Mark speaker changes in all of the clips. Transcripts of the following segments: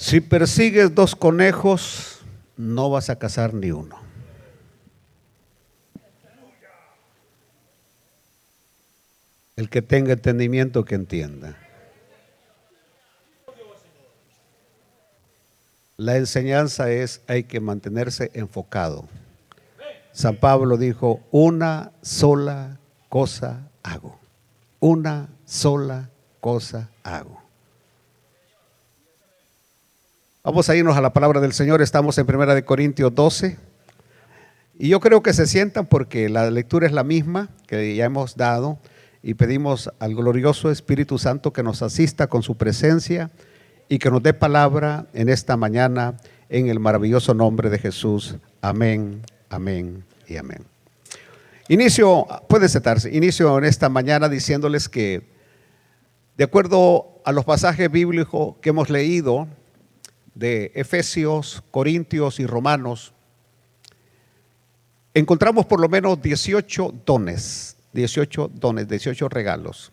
Speaker 1: Si persigues 2 conejos, no vas a cazar ni uno. El que tenga entendimiento, que entienda. La enseñanza es, hay que mantenerse enfocado. San Pablo dijo, una sola cosa hago. Una sola cosa hago. Vamos a irnos a la palabra del Señor. Estamos en 1 Corintios 12. Y yo creo que se sientan porque la lectura es la misma que ya hemos dado. Y pedimos al glorioso Espíritu Santo que nos asista con su presencia y que nos dé palabra en esta mañana en el maravilloso nombre de Jesús. Amén, amén y amén. Puede sentarse. Inicio en esta mañana diciéndoles que de acuerdo a los pasajes bíblicos que hemos leído de Efesios, Corintios y Romanos, encontramos por lo menos 18 dones, 18 regalos.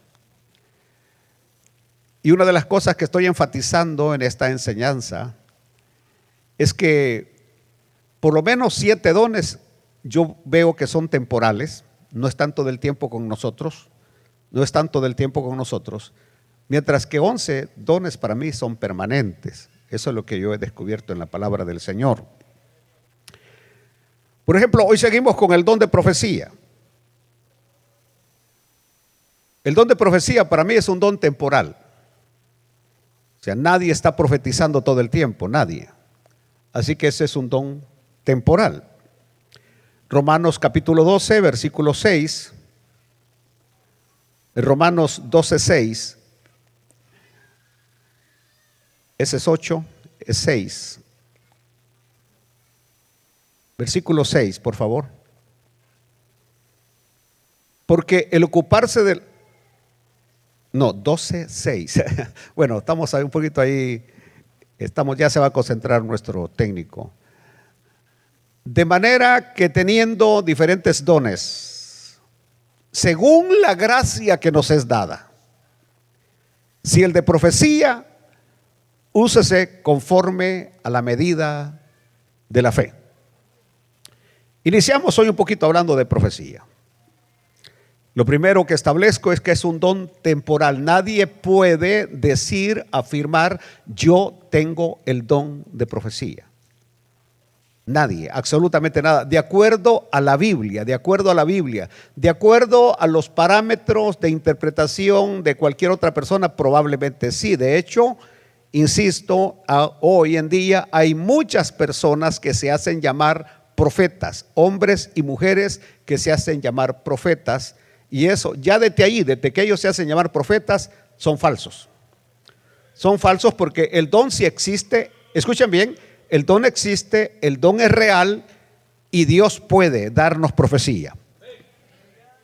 Speaker 1: Y una de las cosas que estoy enfatizando en esta enseñanza es que por lo menos 7 dones yo veo que son temporales, no es tanto del tiempo con nosotros, mientras que 11 dones para mí son permanentes. Eso es lo que yo he descubierto en la palabra del Señor. Por ejemplo, hoy seguimos con el don de profecía. El don de profecía para mí es un don temporal. O sea, nadie está profetizando todo el tiempo, nadie. Así que ese es un don temporal. Romanos capítulo 12, versículo 6. Romanos 12, 6. Ese es 8, es 6. Versículo 6, por favor. Porque el ocuparse del... No, 12, 6. Bueno, estamos ahí un poquito ahí. Ya se va a concentrar nuestro técnico. De manera que teniendo diferentes dones, según la gracia que nos es dada. Si el de profecía, úsese conforme a la medida de la fe. Iniciamos hoy un poquito hablando de profecía. Lo primero que establezco es que es un don temporal. Nadie puede afirmar, yo tengo el don de profecía. Nadie, absolutamente nada. De acuerdo a la Biblia, de acuerdo a los parámetros de interpretación de cualquier otra persona, probablemente sí. De hecho, insisto, hoy en día hay muchas personas que se hacen llamar profetas, hombres y mujeres que se hacen llamar profetas. Y eso, ya desde que ellos se hacen llamar profetas, son falsos. Son falsos porque el don sí existe. Escuchen bien, el don existe, el don es real y Dios puede darnos profecía.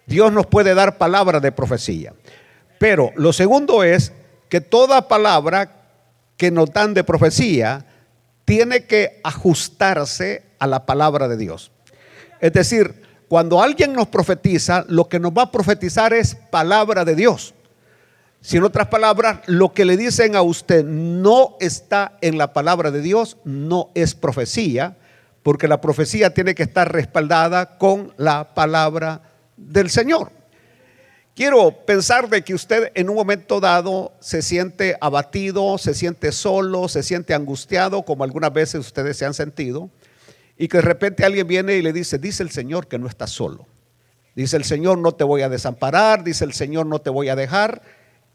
Speaker 1: Dios nos puede dar palabra de profecía. Pero lo segundo es que toda palabra que nos dan de profecía tiene que ajustarse a la palabra de Dios. Es decir, cuando alguien nos profetiza, lo que nos va a profetizar es palabra de Dios. Si en otras palabras, lo que le dicen a usted no está en la palabra de Dios, no es profecía, porque la profecía tiene que estar respaldada con la palabra del Señor. Quiero pensar de que usted en un momento dado se siente abatido, se siente solo, se siente angustiado, como algunas veces ustedes se han sentido. Y que de repente alguien viene y le dice el Señor que no estás solo. Dice el Señor, no te voy a desamparar. Dice el Señor, no te voy a dejar.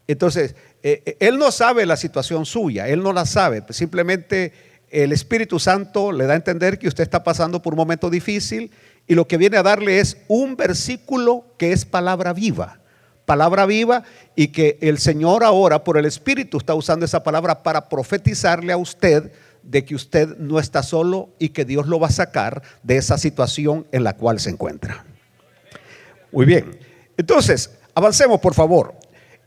Speaker 1: Entonces, Él no sabe la situación suya. Él no la sabe. Simplemente el Espíritu Santo le da a entender que usted está pasando por un momento difícil. Y lo que viene a darle es un versículo que es palabra viva. Palabra viva, y que el Señor ahora por el Espíritu está usando esa palabra para profetizarle a usted de que usted no está solo y que Dios lo va a sacar de esa situación en la cual se encuentra. Muy bien, entonces avancemos por favor.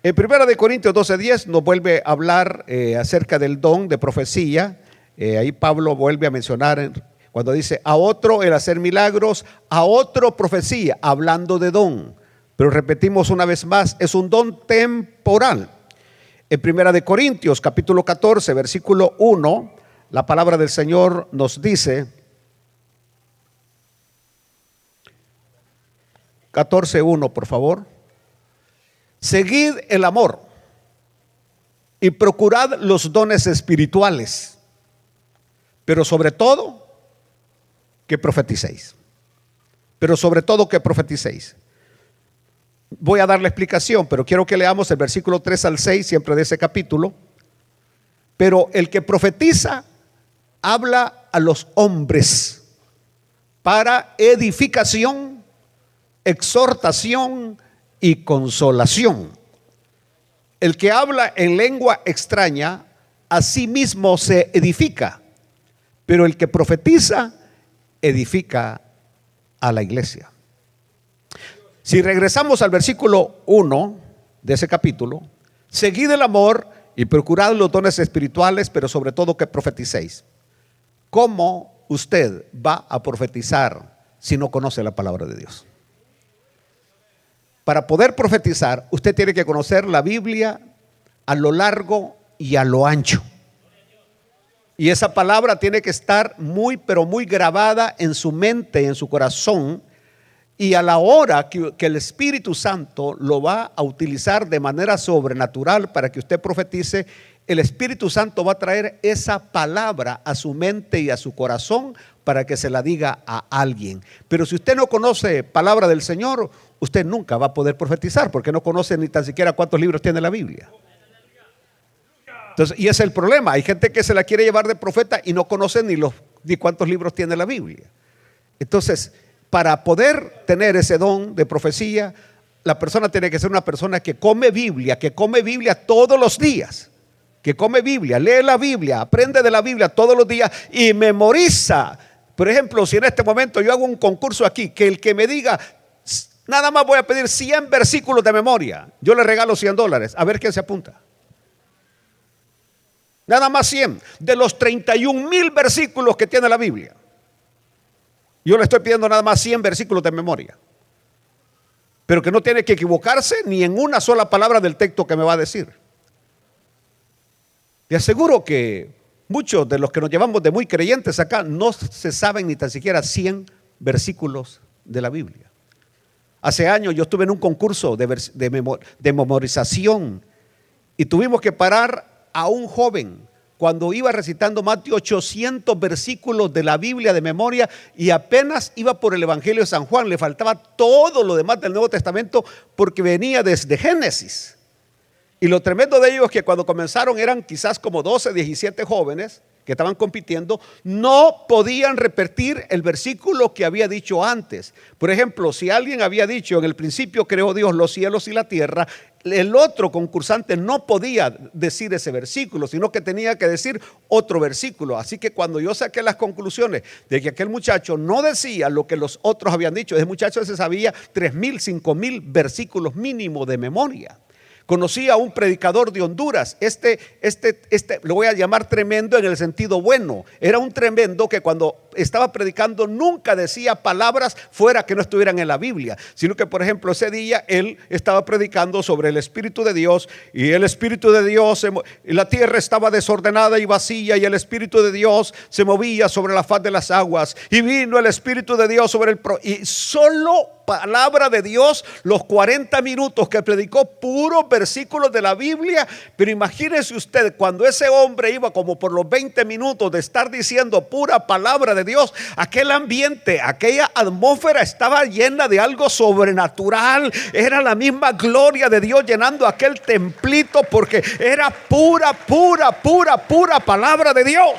Speaker 1: En 1 Corintios 12:10 nos vuelve a hablar acerca del don de profecía. Ahí Pablo vuelve a mencionar cuando dice a otro el hacer milagros, a otro profecía, hablando de don. Pero repetimos una vez más, es un don temporal. En 1 Corintios capítulo 14 versículo 1 La palabra del Señor nos dice, 14:1, por favor. Seguid el amor y procurad los dones espirituales, pero sobre todo que profeticéis. Pero sobre todo que profeticéis. Voy a dar la explicación, pero quiero que leamos el versículo 3 al 6, siempre de ese capítulo. Pero el que profetiza habla a los hombres para edificación, exhortación y consolación. El que habla en lengua extraña, a sí mismo se edifica, pero el que profetiza edifica a la iglesia. Si regresamos al versículo 1 de ese capítulo, seguid el amor y procurad los dones espirituales, pero sobre todo que profeticéis. ¿Cómo usted va a profetizar si no conoce la palabra de Dios? Para poder profetizar, usted tiene que conocer la Biblia a lo largo y a lo ancho. Y esa palabra tiene que estar muy, pero muy grabada en su mente, en su corazón. Y a la hora que el Espíritu Santo lo va a utilizar de manera sobrenatural para que usted profetice, el Espíritu Santo va a traer esa palabra a su mente y a su corazón para que se la diga a alguien. Pero si usted no conoce palabra del Señor, usted nunca va a poder profetizar, porque no conoce ni tan siquiera cuántos libros tiene la Biblia. Entonces, y ese es el problema. Hay gente que se la quiere llevar de profeta y no conoce ni cuántos libros tiene la Biblia. Entonces, para poder tener ese don de profecía, la persona tiene que ser una persona que come Biblia todos los días, que come Biblia, lee la Biblia, aprende de la Biblia todos los días y memoriza. Por ejemplo, si en este momento yo hago un concurso aquí, que el que me diga, nada más voy a pedir 100 versículos de memoria, yo le regalo $100, a ver quién se apunta. Nada más 100 de los 31,000 versículos que tiene la Biblia. Yo le estoy pidiendo nada más 100 versículos de memoria, pero que no tiene que equivocarse ni en una sola palabra del texto que me va a decir. Le aseguro que muchos de los que nos llevamos de muy creyentes acá no se saben ni tan siquiera 100 versículos de la Biblia. Hace años yo estuve en un concurso de memorización y tuvimos que parar a un joven cuando iba recitando más de 800 versículos de la Biblia de memoria y apenas iba por el Evangelio de San Juan, le faltaba todo lo demás del Nuevo Testamento porque venía desde Génesis. Y lo tremendo de ellos es que cuando comenzaron eran quizás como 12, 17 jóvenes que estaban compitiendo, no podían repetir el versículo que había dicho antes. Por ejemplo, si alguien había dicho en el principio creó Dios los cielos y la tierra, el otro concursante no podía decir ese versículo, sino que tenía que decir otro versículo. Así que cuando yo saqué las conclusiones de que aquel muchacho no decía lo que los otros habían dicho, ese muchacho se sabía 3,000, 5,000 versículos mínimo de memoria. Conocí a un predicador de Honduras, lo voy a llamar tremendo en el sentido bueno. Era un tremendo que cuando estaba predicando nunca decía palabras fuera que no estuvieran en la Biblia, sino que por ejemplo ese día él estaba predicando sobre el Espíritu de Dios y el Espíritu de Dios, la tierra estaba desordenada y vacía y el Espíritu de Dios se movía sobre la faz de las aguas y vino el Espíritu de Dios sobre y solo palabra de Dios, los 40 minutos que predicó puros versículos de la Biblia. Pero imagínese usted cuando ese hombre iba como por los 20 minutos de estar diciendo pura palabra de Dios, aquel ambiente, aquella atmósfera estaba llena de algo sobrenatural. Era la misma gloria de Dios llenando aquel templito porque era pura palabra de Dios.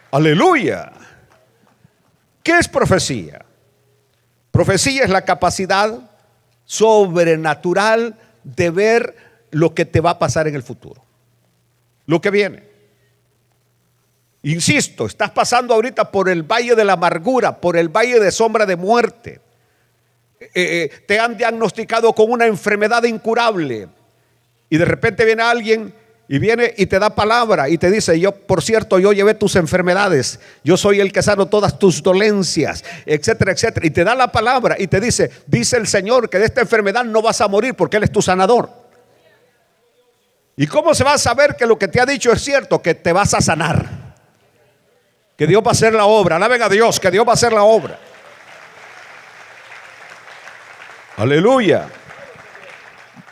Speaker 1: Aleluya. ¿Qué es profecía? Profecía es la capacidad sobrenatural de ver lo que te va a pasar en el futuro, lo que viene. Insisto, estás pasando ahorita por el valle de la amargura, por el valle de sombra de muerte. Te han diagnosticado con una enfermedad incurable y de repente viene alguien y viene y te da palabra y te dice, por cierto, yo llevé tus enfermedades, yo soy el que sano todas tus dolencias, etcétera, etcétera. Y te da la palabra y te dice el Señor que de esta enfermedad no vas a morir porque Él es tu sanador. ¿Y cómo se va a saber que lo que te ha dicho es cierto? Que te vas a sanar, que Dios va a hacer la obra. Alaben a Dios, que Dios va a hacer la obra. Aleluya.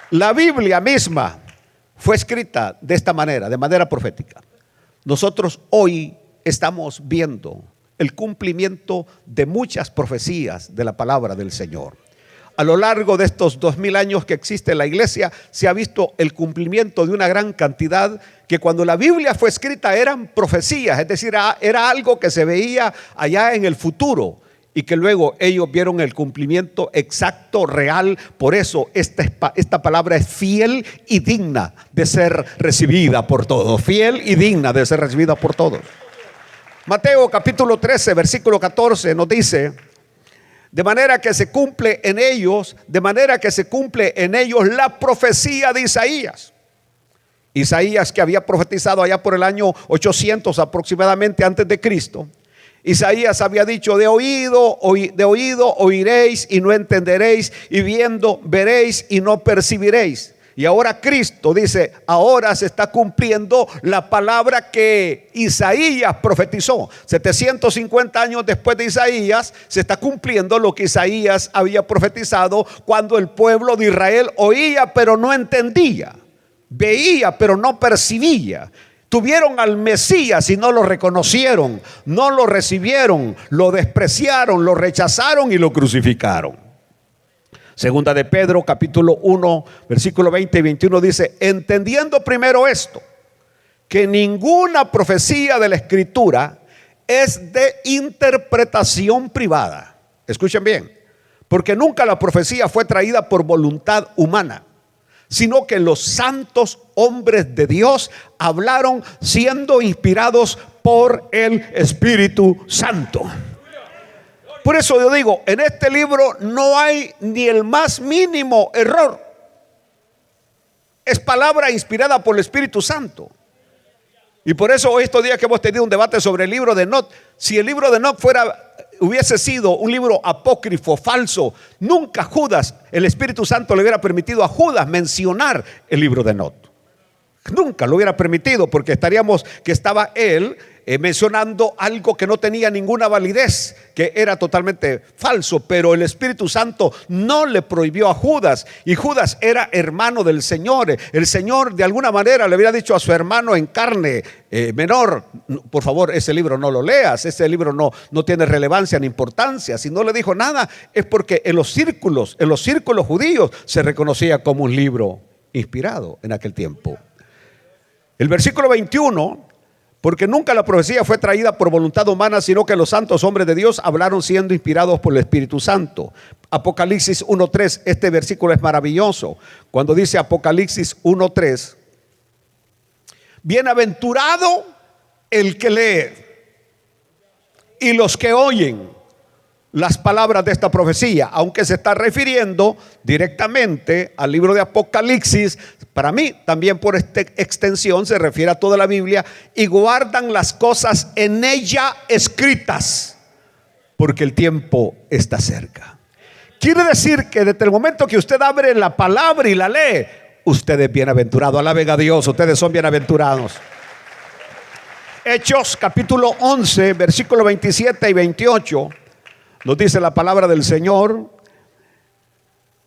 Speaker 1: La Biblia misma fue escrita de esta manera, de manera profética. Nosotros hoy estamos viendo el cumplimiento de muchas profecías de la palabra del Señor. A lo largo de estos 2000 años que existe la iglesia, se ha visto el cumplimiento de una gran cantidad que cuando la Biblia fue escrita eran profecías, es decir, era algo que se veía allá en el futuro y que luego ellos vieron el cumplimiento exacto, real. Por eso esta palabra es fiel y digna de ser recibida por todos. Fiel y digna de ser recibida por todos. Mateo capítulo 13, versículo 14 nos dice: de manera que se cumple en ellos, la profecía de Isaías. Isaías, que había profetizado allá por el año 800 aproximadamente antes de Cristo. Isaías había dicho: de oído oiréis y no entenderéis, y viendo veréis y no percibiréis. Y ahora Cristo dice: ahora se está cumpliendo la palabra que Isaías profetizó. 750 años después de Isaías, se está cumpliendo lo que Isaías había profetizado cuando el pueblo de Israel oía pero no entendía, veía pero no percibía. Tuvieron al Mesías y no lo reconocieron, no lo recibieron, lo despreciaron, lo rechazaron y lo crucificaron. Segunda de Pedro capítulo 1 versículo 20 y 21 dice: entendiendo primero esto, que ninguna profecía de la Escritura es de interpretación privada. Escuchen bien, porque nunca la profecía fue traída por voluntad humana, sino que los santos hombres de Dios hablaron siendo inspirados por el Espíritu Santo. Por eso yo digo, en este libro no hay ni el más mínimo error. Es palabra inspirada por el Espíritu Santo. Y por eso hoy estos días que hemos tenido un debate sobre el libro de Enoc, si el libro de Enoc hubiese sido un libro apócrifo, falso, nunca Judas, el Espíritu Santo le hubiera permitido a Judas mencionar el libro de Enoc. Nunca lo hubiera permitido, porque estaba él mencionando algo que no tenía ninguna validez, que era totalmente falso. Pero el Espíritu Santo no le prohibió a Judas, y Judas era hermano del Señor. El Señor de alguna manera le hubiera dicho a su hermano en carne menor: por favor, ese libro no lo leas, ese libro no tiene relevancia ni importancia. Si no le dijo nada, es porque en los círculos judíos se reconocía como un libro inspirado en aquel tiempo. El versículo 21: porque nunca la profecía fue traída por voluntad humana, sino que los santos hombres de Dios hablaron siendo inspirados por el Espíritu Santo. Apocalipsis 1:3, este versículo es maravilloso. Cuando dice Apocalipsis 1:3: bienaventurado el que lee y los que oyen las palabras de esta profecía, aunque se está refiriendo directamente al libro de Apocalipsis. Para mí también por esta extensión se refiere a toda la Biblia. Y guardan las cosas en ella escritas, porque el tiempo está cerca. Quiere decir que desde el momento que usted abre la palabra y la lee, usted es bienaventurado. Alaben a Dios, ustedes son bienaventurados. Hechos capítulo 11 versículos 27 y 28 nos dice la palabra del Señor.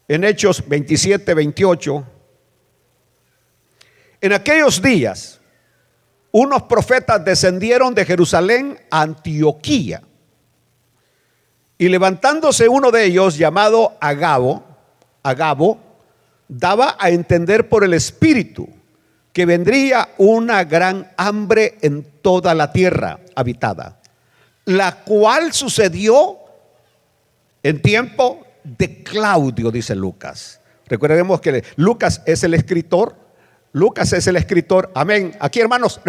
Speaker 1: En Hechos 27, 28: en aquellos días unos profetas descendieron de Jerusalén a Antioquía, y levantándose uno de ellos, llamado Agabo, daba a entender por el Espíritu que vendría una gran hambre en toda la tierra habitada, la cual sucedió en tiempo de Claudio, dice Lucas. Recordemos que Lucas es el escritor. Amén. Aquí, hermanos.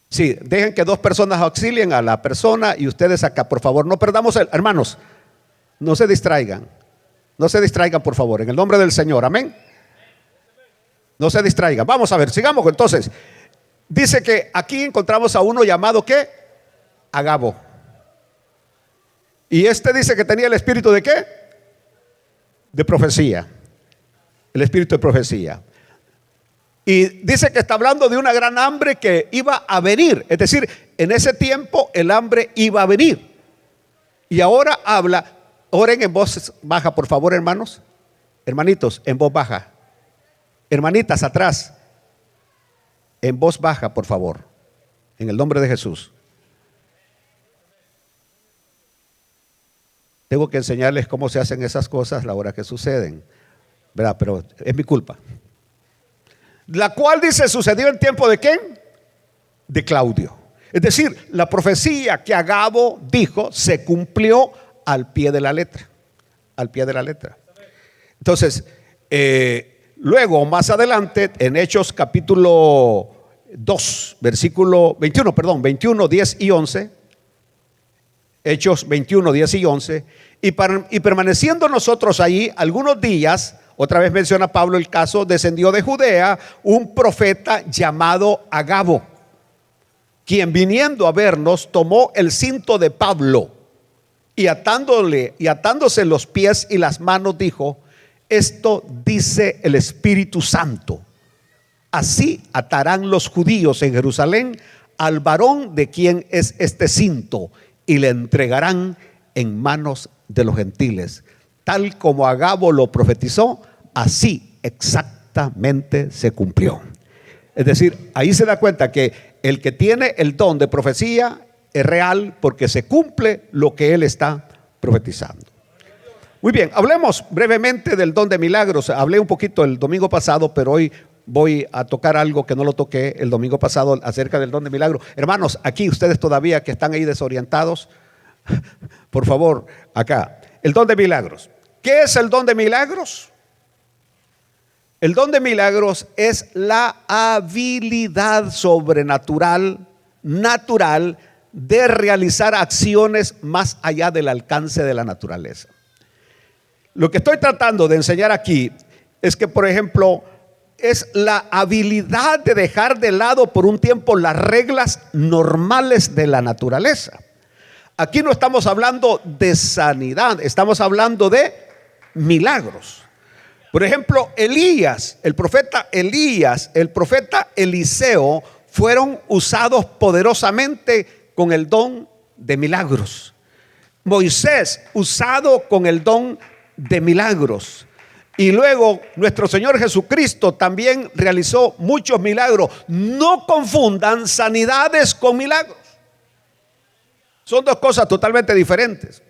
Speaker 1: Sí, dejen que dos personas auxilien a la persona y ustedes acá, por favor. No perdamos hermanos, no se distraigan. No se distraigan, por favor, en el nombre del Señor. Amén. No se distraigan. Vamos a ver, sigamos entonces. Dice que aquí encontramos a uno llamado ¿qué? Agabo. Y este dice que tenía el espíritu ¿de qué? De profecía. el espíritu de profecía. Y dice que está hablando de una gran hambre que iba a venir. Es decir, en ese tiempo el hambre iba a venir. Y ahora habla, oren en voz baja, por favor, hermanos. Hermanitos, en voz baja. Hermanitas, atrás. En voz baja, por favor. En el nombre de Jesús. Tengo que enseñarles cómo se hacen esas cosas la hora que suceden, ¿verdad? Pero es mi culpa. La cual dice sucedió en tiempo de ¿quién? De Claudio. Es decir, la profecía que Agabo dijo se cumplió al pie de la letra. Al pie de la letra. Entonces, luego más adelante en Hechos capítulo 2, versículo 21, 10 y 11. Hechos 21, 10 y 11. Y permaneciendo nosotros allí algunos días, otra vez menciona Pablo el caso, descendió de Judea un profeta llamado Agabo, quien viniendo a vernos tomó el cinto de Pablo y atándose los pies y las manos dijo: esto dice el Espíritu Santo, así atarán los judíos en Jerusalén al varón de quien es este cinto y le entregarán en manos de los gentiles. Tal como Agabo lo profetizó, así exactamente se cumplió. Es decir, ahí se da cuenta que el que tiene el don de profecía es real porque se cumple lo que él está profetizando. Muy bien, hablemos brevemente del don de milagros. Hablé un poquito el domingo pasado, pero hoy voy a tocar algo que no lo toqué el domingo pasado acerca del don de milagros. Hermanos, aquí ustedes todavía que están ahí desorientados, por favor, acá, el don de milagros. ¿Qué es el don de milagros? El don de milagros es la habilidad sobrenatural, natural, de realizar acciones más allá del alcance de la naturaleza. Lo que estoy tratando de enseñar aquí es que, por ejemplo, es la habilidad de dejar de lado por un tiempo las reglas normales de la naturaleza. Aquí no estamos hablando de sanidad, estamos hablando de milagros. Por ejemplo, Elías, el profeta Elías, el profeta Eliseo fueron usados poderosamente con el don de milagros. Moisés usado con el don de milagros. Y luego nuestro Señor Jesucristo también realizó muchos milagros. No confundan sanidades con milagros. Son dos cosas totalmente diferentes.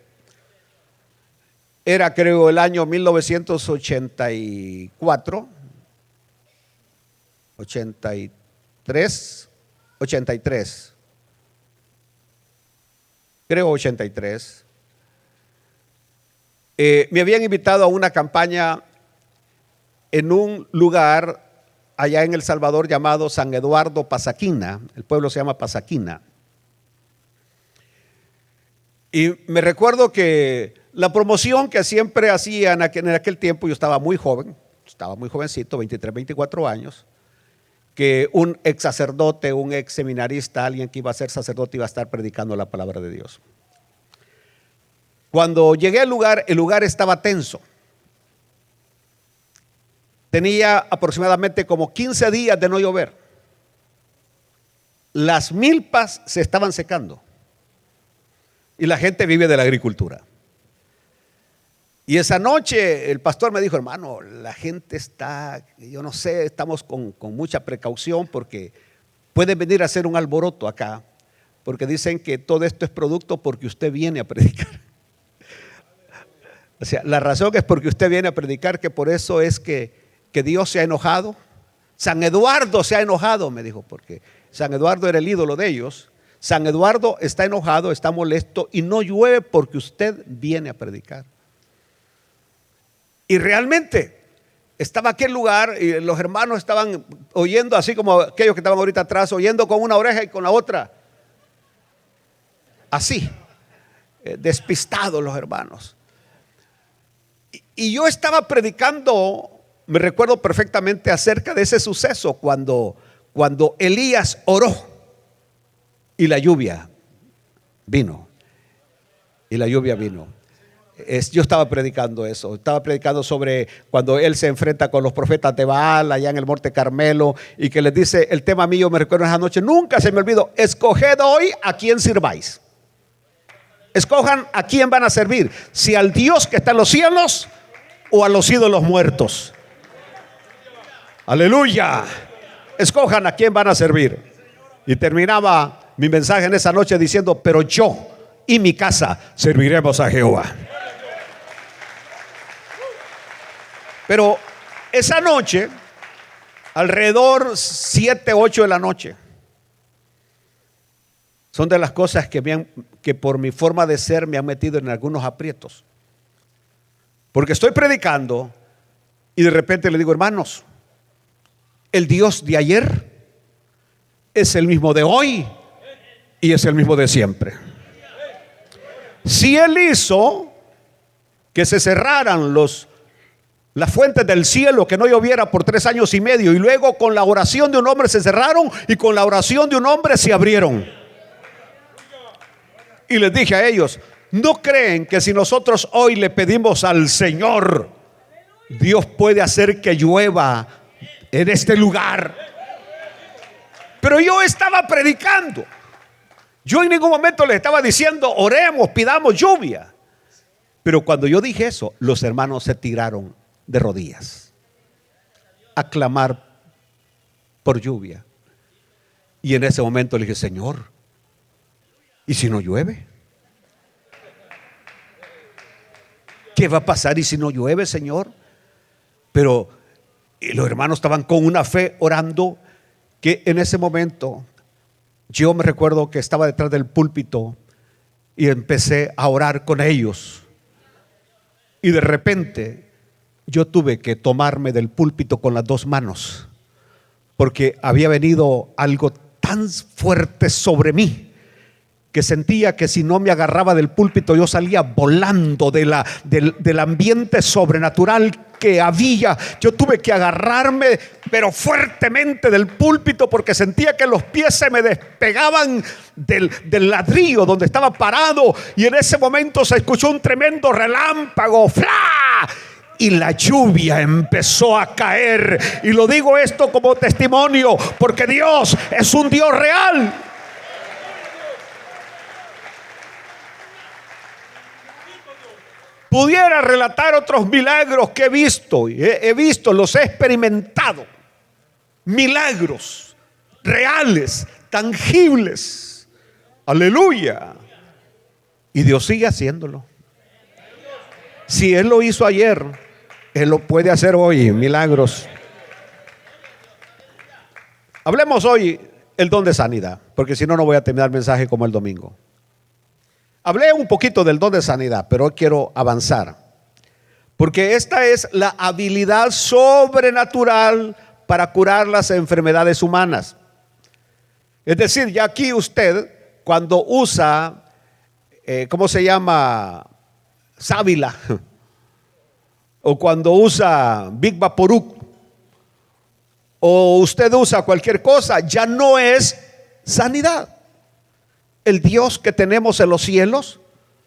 Speaker 1: Era, creo, el año 1984, 83, creo 83. Me habían invitado a una campaña en un lugar allá en El Salvador llamado San Eduardo Pasaquina. El pueblo se llama Pasaquina. Y me recuerdo que la promoción que siempre hacían en aquel tiempo, yo estaba muy joven, estaba muy jovencito, 23, 24 años, que un ex sacerdote, un ex seminarista, alguien que iba a ser sacerdote iba a estar predicando la palabra de Dios. Cuando llegué al lugar, el lugar estaba tenso. Tenía aproximadamente como 15 días de no llover. Las milpas se estaban secando. Y la gente vive de la agricultura. Y esa noche el pastor me dijo: hermano, la gente está, yo no sé, estamos con mucha precaución porque pueden venir a hacer un alboroto acá, porque dicen que todo esto es producto porque usted viene a predicar. O sea, la razón es porque usted viene a predicar, que por eso es que Dios se ha enojado. San Eduardo se ha enojado, me dijo, porque San Eduardo era el ídolo de ellos. San Eduardo está enojado, está molesto y no llueve porque usted viene a predicar. Y realmente estaba aquel lugar y los hermanos estaban oyendo, así como aquellos que estaban ahorita atrás, oyendo con una oreja y con la otra. Así, despistados los hermanos. Y yo estaba predicando, me recuerdo perfectamente acerca de ese suceso cuando Elías oró y la lluvia vino. Y la lluvia vino. Yo estaba predicando eso, estaba predicando sobre cuando él se enfrenta con los profetas de Baal allá en el Monte Carmelo y que les dice, el tema mío me recuerdo esa noche, nunca se me olvidó, escoged hoy a quién sirváis. Escojan a quién van a servir, si al Dios que está en los cielos o a los ídolos muertos. Aleluya. Escojan a quién van a servir. Y terminaba mi mensaje en esa noche diciendo, pero yo y mi casa serviremos a Jehová. Pero esa noche, alrededor 7, 8 de la noche, son de las cosas que por mi forma de ser me han metido en algunos aprietos. Porque estoy predicando y de repente le digo, hermanos, el Dios de ayer es el mismo de hoy y es el mismo de siempre. Si Él hizo que se cerraran las fuentes del cielo, que no lloviera por 3 años y medio, y luego con la oración de un hombre se cerraron y con la oración de un hombre se abrieron. Y les dije a ellos, ¿no creen que si nosotros hoy le pedimos al Señor, Dios puede hacer que llueva en este lugar? Pero yo estaba predicando. Yo en ningún momento les estaba diciendo, oremos, pidamos lluvia. Pero cuando yo dije eso, los hermanos se tiraron de rodillas a clamar por lluvia. Y en ese momento le dije, Señor, ¿y si no llueve? ¿Qué va a pasar y si no llueve, Señor? Pero los hermanos estaban con una fe orando, que en ese momento yo me recuerdo que estaba detrás del púlpito y empecé a orar con ellos. Y de repente yo tuve que tomarme del púlpito con las 2 manos, porque había venido algo tan fuerte sobre mí que sentía que si no me agarraba del púlpito yo salía volando del ambiente sobrenatural que había. Yo tuve que agarrarme pero fuertemente del púlpito, porque sentía que los pies se me despegaban del ladrillo donde estaba parado, y en ese momento se escuchó un tremendo relámpago, ¡fla! Y la lluvia empezó a caer. Y lo digo esto como testimonio, porque Dios es un Dios real. Pudiera relatar otros milagros que he visto, los he experimentado. Milagros reales, tangibles. Aleluya. Y Dios sigue haciéndolo. Si Él lo hizo ayer, Él lo puede hacer hoy. Milagros. Hablemos hoy el don de sanidad, porque si no, no voy a terminar el mensaje como el domingo. Hablé un poquito del don de sanidad, pero hoy quiero avanzar, porque esta es la habilidad sobrenatural para curar las enfermedades humanas. Es decir, ya aquí usted, cuando usa, ¿cómo se llama? Sábila, o cuando usa Big Vaporub, o usted usa cualquier cosa, ya no es sanidad. El Dios que tenemos en los cielos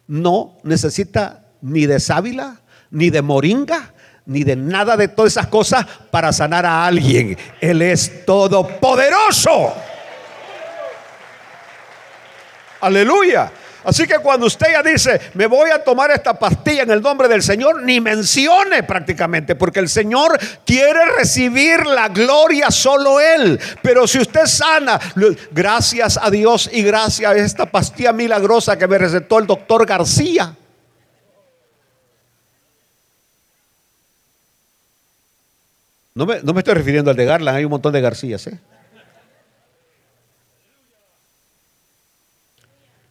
Speaker 1: no necesita ni de sábila, ni de moringa, ni de nada de todas esas cosas para sanar a alguien. Él es todopoderoso. Aleluya. Así que cuando usted ya dice, me voy a tomar esta pastilla en el nombre del Señor, ni mencione prácticamente, porque el Señor quiere recibir la gloria solo Él. Pero si usted sana, gracias a Dios y gracias a esta pastilla milagrosa que me recetó el doctor García. No me estoy refiriendo al de Garland, hay un montón de Garcías, ¿eh?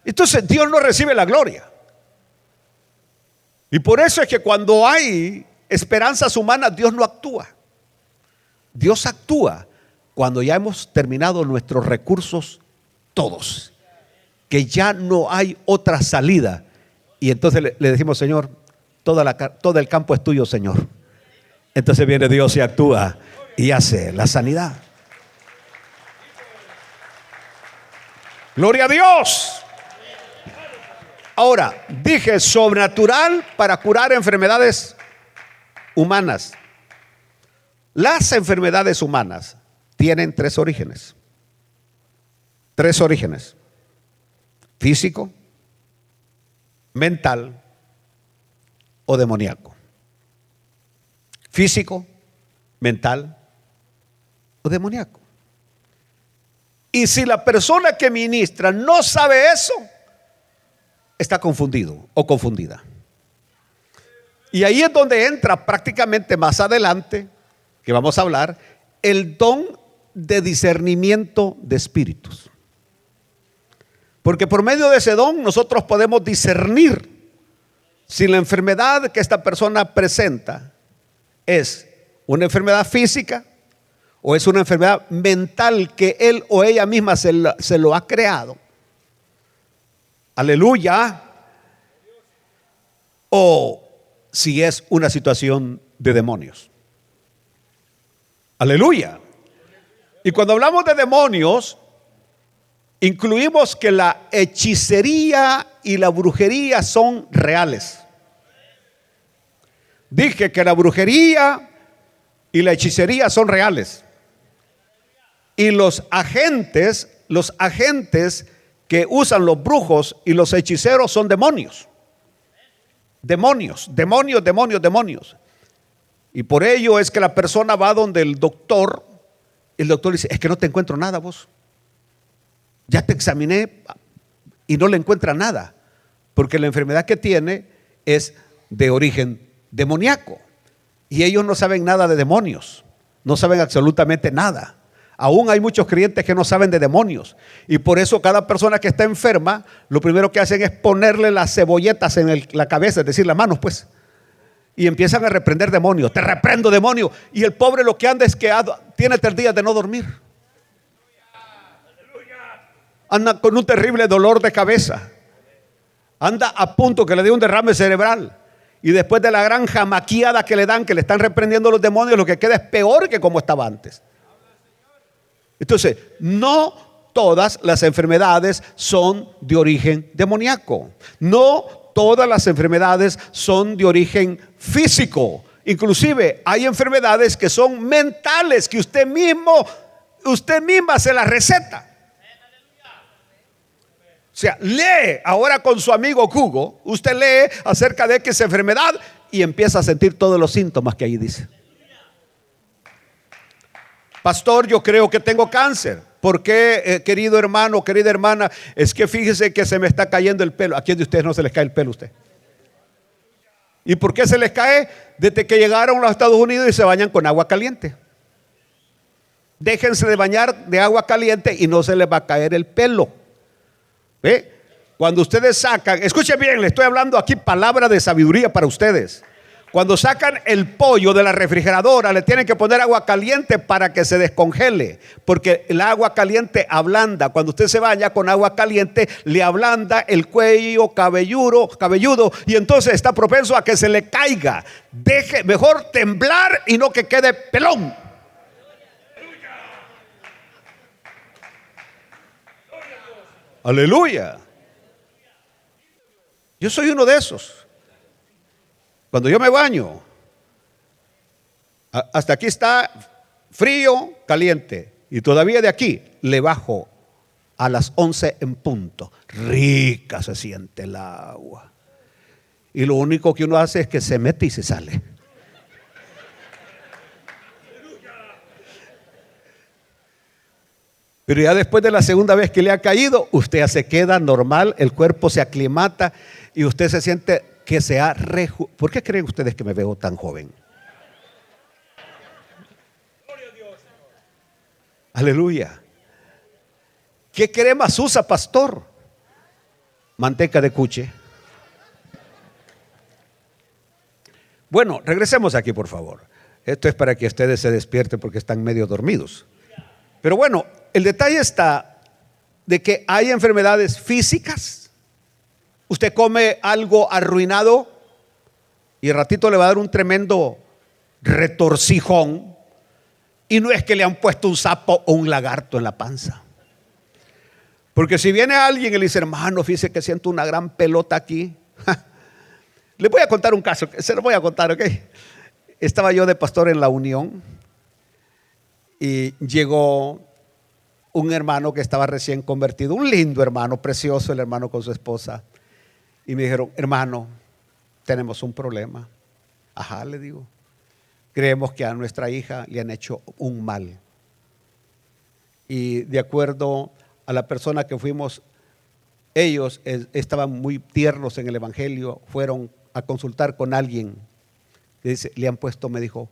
Speaker 1: Entonces Dios no recibe la gloria. Y por eso es que cuando hay esperanzas humanas, Dios no actúa. Dios actúa cuando ya hemos terminado nuestros recursos todos, que ya no hay otra salida. Y entonces le decimos, Señor, todo el campo es tuyo, Señor. Entonces viene Dios y actúa y hace la sanidad. Gloria a Dios. Ahora, dije sobrenatural para curar enfermedades humanas. Las enfermedades humanas tienen tres orígenes. Tres orígenes: físico, mental o demoníaco. Físico, mental o demoníaco. Y si la persona que ministra no sabe eso, está confundido o confundida. Y ahí es donde entra prácticamente más adelante, que vamos a hablar, el don de discernimiento de espíritus. Porque por medio de ese don nosotros podemos discernir si la enfermedad que esta persona presenta es una enfermedad física o es una enfermedad mental que él o ella misma se lo ha creado. Aleluya. O si es una situación de demonios. Aleluya. Y cuando hablamos de demonios, incluimos que la hechicería y la brujería son reales. Dije que la brujería y la hechicería son reales. Y los agentes que usan los brujos y los hechiceros son demonios. Demonios. Y por ello es que la persona va donde el doctor dice: es que no te encuentro nada vos. Ya te examiné y no le encuentra nada, porque la enfermedad que tiene es de origen demoníaco. Y ellos no saben nada de demonios, no saben absolutamente nada. Aún hay muchos creyentes que no saben de demonios. Y por eso cada persona que está enferma, lo primero que hacen es ponerle las cebolletas en la cabeza, es decir, las manos pues. Y empiezan a reprender demonios. Te reprendo, demonio. Y el pobre lo que anda es que tiene 3 días de no dormir. Anda con un terrible dolor de cabeza. Anda a punto que le dé un derrame cerebral. Y después de la gran jamaquiada que le dan, que le están reprendiendo los demonios, lo que queda es peor que como estaba antes. Entonces, no todas las enfermedades son de origen demoníaco. No todas las enfermedades son de origen físico. Inclusive hay enfermedades que son mentales, que usted misma se las receta. O sea, lee ahora con su amigo Hugo, usted lee acerca de X enfermedad y empieza a sentir todos los síntomas que ahí dice. Pastor, yo creo que tengo cáncer. ¿Por qué, querido hermano, querida hermana? Es que fíjese que se me está cayendo el pelo. ¿A quién de ustedes no se les cae el pelo a usted? ¿Y por qué se les cae? Desde que llegaron a los Estados Unidos y se bañan con agua caliente. Déjense de bañar de agua caliente y no se les va a caer el pelo. ¿Ve? Cuando ustedes sacan, escuchen bien, le estoy hablando aquí palabra de sabiduría para ustedes. Cuando sacan el pollo de la refrigeradora, le tienen que poner agua caliente para que se descongele, porque el agua caliente ablanda. Cuando usted se baña con agua caliente, le ablanda el cuello cabelludo, y entonces está propenso a que se le caiga. Deje mejor temblar y no que quede pelón. Aleluya. Yo soy uno de esos. Cuando yo me baño, hasta aquí está frío, caliente, y todavía de aquí le bajo a las 11 en punto. Rica se siente el agua. Y lo único que uno hace es que se mete y se sale. Pero ya después de la segunda vez que le ha caído, usted ya se queda normal, el cuerpo se aclimata y usted se siente que se ha ¿Por qué creen ustedes que me veo tan joven? Aleluya. ¿Qué cremas usa, pastor? Manteca de cuche. Bueno, regresemos aquí, por favor. Esto es para que ustedes se despierten porque están medio dormidos. Pero bueno, el detalle está de que hay enfermedades físicas. Usted come algo arruinado y al ratito le va a dar un tremendo retorcijón, y no es que le han puesto un sapo o un lagarto en la panza. Porque si viene alguien y le dice, hermano, fíjese que siento una gran pelota aquí. Le voy a contar un caso, se lo voy a contar, ¿ok? Estaba yo de pastor en La Unión y llegó un hermano que estaba recién convertido, un lindo hermano, precioso el hermano con su esposa. Y me dijeron, hermano, tenemos un problema. Ajá, le digo. Creemos que a nuestra hija le han hecho un mal. Y de acuerdo a la persona que fuimos, ellos estaban muy tiernos en el evangelio, fueron a consultar con alguien que dice, le han puesto, me dijo,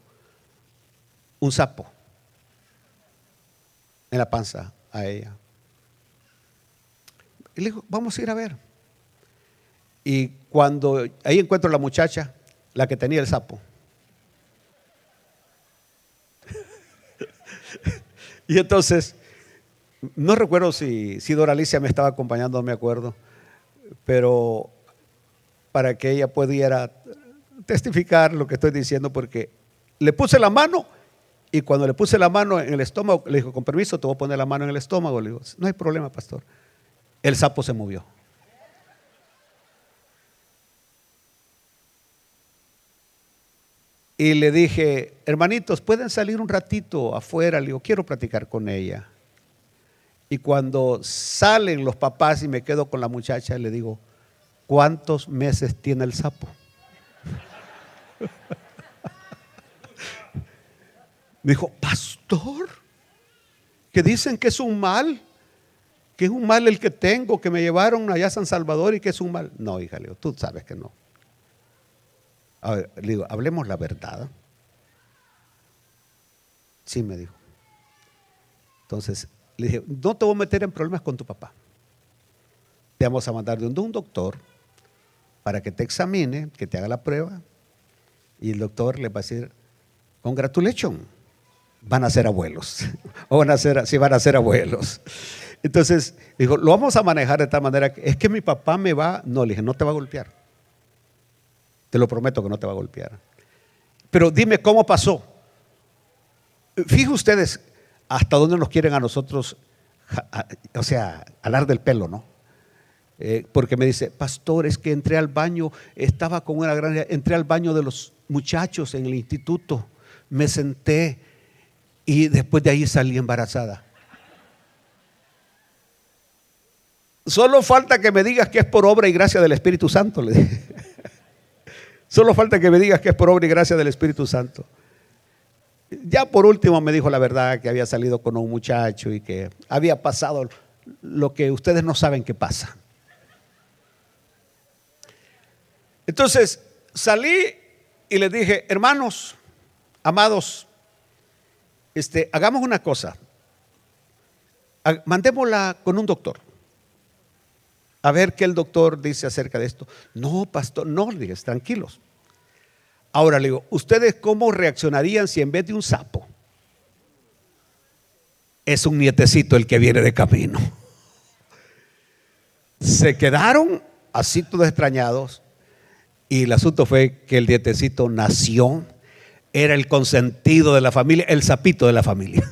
Speaker 1: un sapo en la panza a ella. Y le dijo, vamos a ir a ver. Y cuando ahí encuentro a la muchacha, la que tenía el sapo. Y entonces, no recuerdo si Doralicia me estaba acompañando, no me acuerdo, pero para que ella pudiera testificar lo que estoy diciendo, porque le puse la mano y cuando le puse la mano en el estómago, le dijo, con permiso, te voy a poner la mano en el estómago. Le digo, no hay problema, pastor. El sapo se movió. Y le dije, hermanitos, ¿pueden salir un ratito afuera? Le digo, quiero platicar con ella. Y cuando salen los papás y me quedo con la muchacha, le digo, ¿cuántos meses tiene el sapo? Me dijo, pastor, que dicen que es un mal el que tengo, que me llevaron allá a San Salvador y que es un mal. No, hija, le digo, tú sabes que no. A ver, le digo, hablemos la verdad. Sí, me dijo. Entonces le dije, no te voy a meter en problemas con tu papá. Te vamos a mandar de un doctor para que te examine, que te haga la prueba. Y el doctor le va a decir, congratulations, van a ser abuelos. O van a ser abuelos. Entonces dijo, lo vamos a manejar de tal manera que es que mi papá me va. No, le dije, no te va a golpear. Te lo prometo que no te va a golpear. Pero dime cómo pasó. Fíjense ustedes hasta dónde nos quieren a nosotros, o sea, alar del pelo, ¿no? Porque me dice, pastor, es que entré al baño, estaba con una gran, entré al baño de los muchachos en el instituto, me senté y después de ahí salí embarazada. Solo falta que me digas que es por obra y gracia del Espíritu Santo, le dije. Solo falta que me digas que es por obra y gracia del Espíritu Santo. Ya por último me dijo la verdad, que había salido con un muchacho y que había pasado lo que ustedes no saben que pasa. Entonces salí y les dije, hermanos, amados, hagamos una cosa, mandémosla con un doctor, a ver qué el doctor dice acerca de esto. No, pastor, no, le dije, tranquilos. Ahora le digo, ¿ustedes cómo reaccionarían si en vez de un sapo es un nietecito el que viene de camino? Se quedaron así todos extrañados y el asunto fue que el nietecito nació, era el consentido de la familia, el sapito de la familia.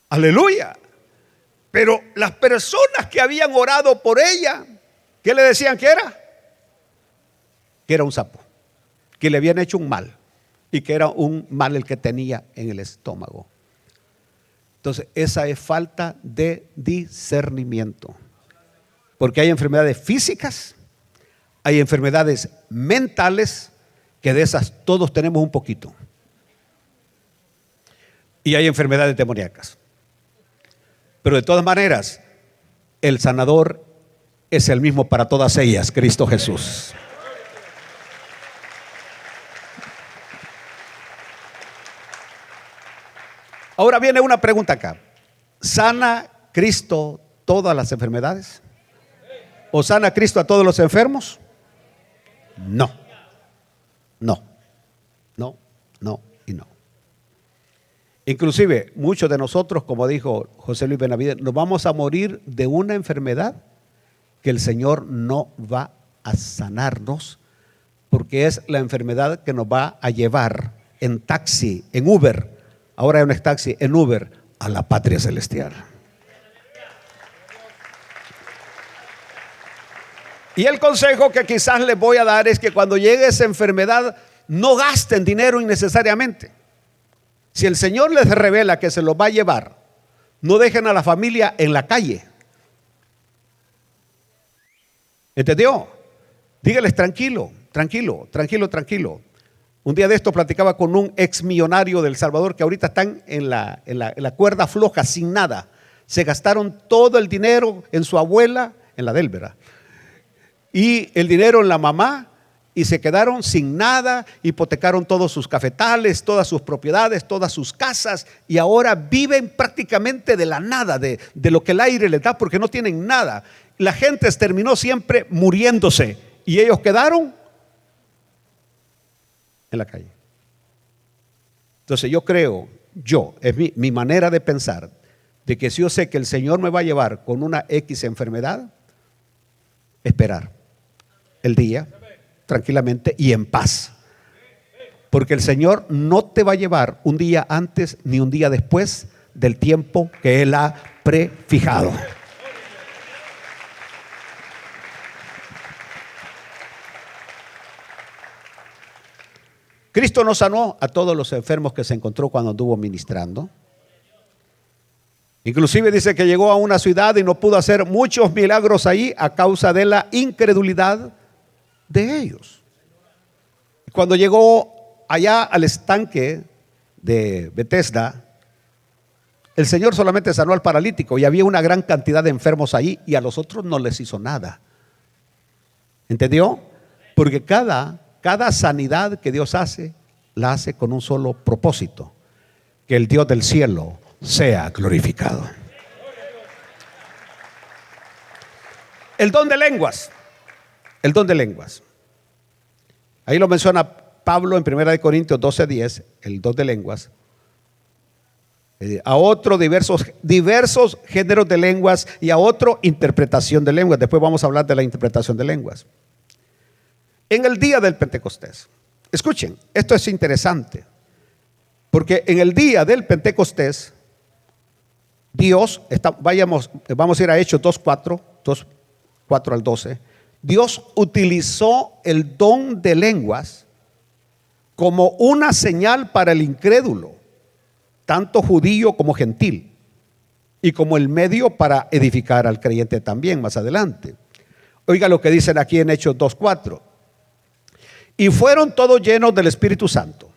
Speaker 1: Aleluya. Pero las personas que habían orado por ella, ¿qué le decían que era? Que era un sapo, que le habían hecho un mal y que era un mal el que tenía en el estómago. Entonces, esa es falta de discernimiento. Porque hay enfermedades físicas, hay enfermedades mentales, que de esas todos tenemos un poquito. Y hay enfermedades demoníacas. Pero de todas maneras, el sanador es el mismo para todas ellas, Cristo Jesús. Ahora viene una pregunta acá. ¿Sana Cristo todas las enfermedades? ¿O sana Cristo a todos los enfermos? No. No. No, no y no. Inclusive muchos de nosotros, como dijo José Luis Benavides, nos vamos a morir de una enfermedad que el Señor no va a sanarnos, porque es la enfermedad que nos va a llevar en taxi, en Uber, ahora ya no es taxi, en Uber, a la patria celestial. Y el consejo que quizás les voy a dar es que cuando llegue esa enfermedad, no gasten dinero innecesariamente. Si el Señor les revela que se los va a llevar, no dejen a la familia en la calle. ¿Entendió? Dígales tranquilo, tranquilo, tranquilo, tranquilo. Un día de esto platicaba con un ex millonario del Salvador que ahorita están en la cuerda floja, sin nada. Se gastaron todo el dinero en su abuela, en la Delvera, y el dinero en la mamá, y se quedaron sin nada, hipotecaron todos sus cafetales, todas sus propiedades, todas sus casas, y ahora viven prácticamente de la nada, de lo que el aire les da, porque no tienen nada. La gente terminó siempre muriéndose y ellos quedaron en la calle. Entonces yo creo, es mi manera de pensar, de que si yo sé que el Señor me va a llevar con una X enfermedad, esperar el día tranquilamente y en paz, porque el Señor no te va a llevar un día antes ni un día después del tiempo que Él ha prefijado. Cristo no sanó a todos los enfermos que se encontró cuando anduvo ministrando. Inclusive dice que llegó a una ciudad y no pudo hacer muchos milagros ahí a causa de la incredulidad de ellos. Cuando llegó allá al estanque de Betesda, el Señor solamente sanó al paralítico y había una gran cantidad de enfermos ahí y a los otros no les hizo nada. ¿Entendió? Porque cada sanidad que Dios hace, la hace con un solo propósito: que el Dios del cielo sea glorificado. El don de lenguas. El don de lenguas. Ahí lo menciona Pablo en 1 Corintios 12:10, el don de lenguas. A otro diversos géneros de lenguas y a otro interpretación de lenguas. Después vamos a hablar de la interpretación de lenguas. En el día del Pentecostés, escuchen, esto es interesante, porque en el día del Pentecostés, Dios, vamos a ir a Hechos 2:4 al 12. Dios utilizó el don de lenguas como una señal para el incrédulo, tanto judío como gentil, y como el medio para edificar al creyente también más adelante. Oiga lo que dicen aquí en Hechos 2:4. Y fueron todos llenos del Espíritu Santo